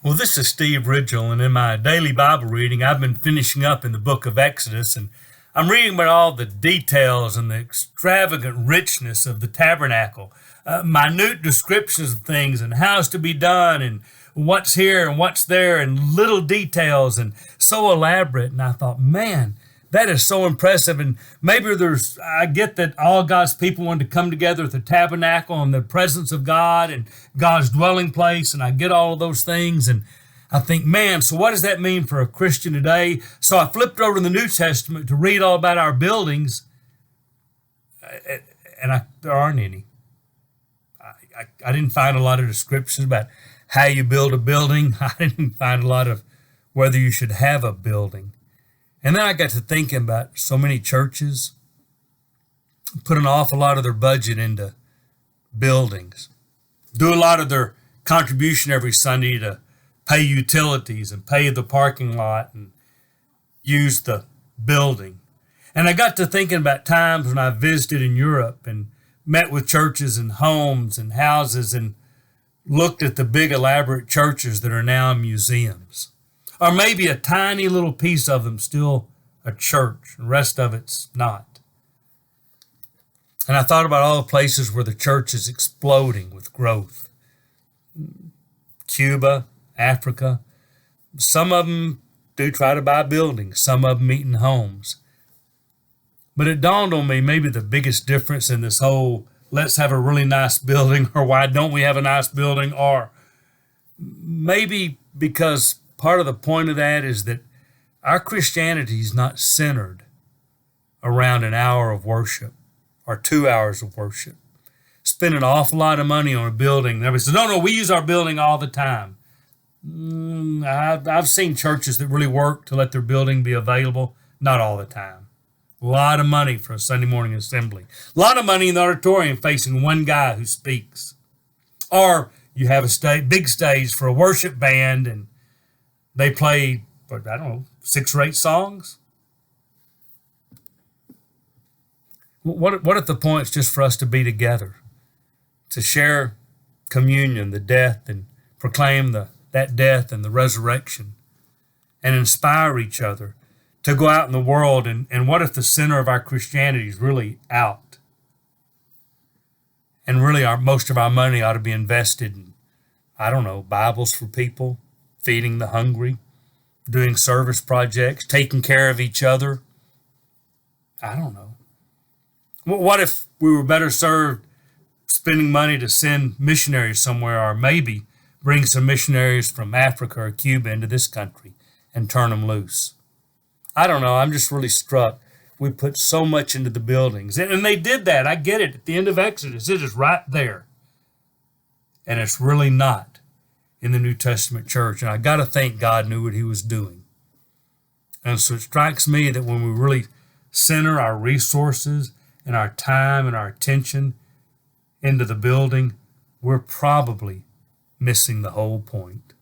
Well, this is Steve Ridgell, and in my daily Bible reading, I've been finishing up in the book of Exodus, and I'm reading about all the details and the extravagant richness of the tabernacle, minute descriptions of things and how it's to be done, and what's here and what's there, and little details, and so elaborate. And I thought, man, that is so impressive. And maybe I get that all God's people wanted to come together at the tabernacle and the presence of God and God's dwelling place. And I get all of those things. And I think, man, so what does that mean for a Christian today? So I flipped over to the New Testament to read all about our buildings. And there aren't any. I didn't find a lot of descriptions about how you build a building. I didn't find a lot of whether you should have a building. And then I got to thinking about so many churches put an awful lot of their budget into buildings, do a lot of their contribution every Sunday to pay utilities and pay the parking lot and use the building. And I got to thinking about times when I visited in Europe and met with churches and homes and houses and looked at the big elaborate churches that are now museums. Or maybe a tiny little piece of them still a church, the rest of it's not. And I thought about all the places where the church is exploding with growth. Cuba, Africa. Some of them do try to buy buildings, some of them meet in homes. But it dawned on me maybe the biggest difference in this whole let's have a really nice building, or why don't we have a nice building, or maybe because part of the point of that is that our Christianity is not centered around an hour of worship or 2 hours of worship. Spend an awful lot of money on a building. Everybody says, no, we use our building all the time. I've seen churches that really work to let their building be available, not all the time. A lot of money for a Sunday morning assembly. A lot of money in the auditorium facing one guy who speaks. Or you have a big stage for a worship band and they play, 6 or 8 songs. What if the point's just for us to be together, to share communion, the death, and proclaim that death and the resurrection, and inspire each other to go out in the world? And what if the center of our Christianity is really out? And really most of our money ought to be invested in, Bibles for people, feeding the hungry, doing service projects, taking care of each other. I don't know. What if we were better served spending money to send missionaries somewhere, or maybe bring some missionaries from Africa or Cuba into this country and turn them loose? I don't know. I'm just really struck. We put so much into the buildings. And they did that. I get it. At the end of Exodus, it is right there. And it's really not in the New Testament church. And I got to think God knew what he was doing. And so it strikes me that when we really center our resources and our time and our attention into the building, we're probably missing the whole point.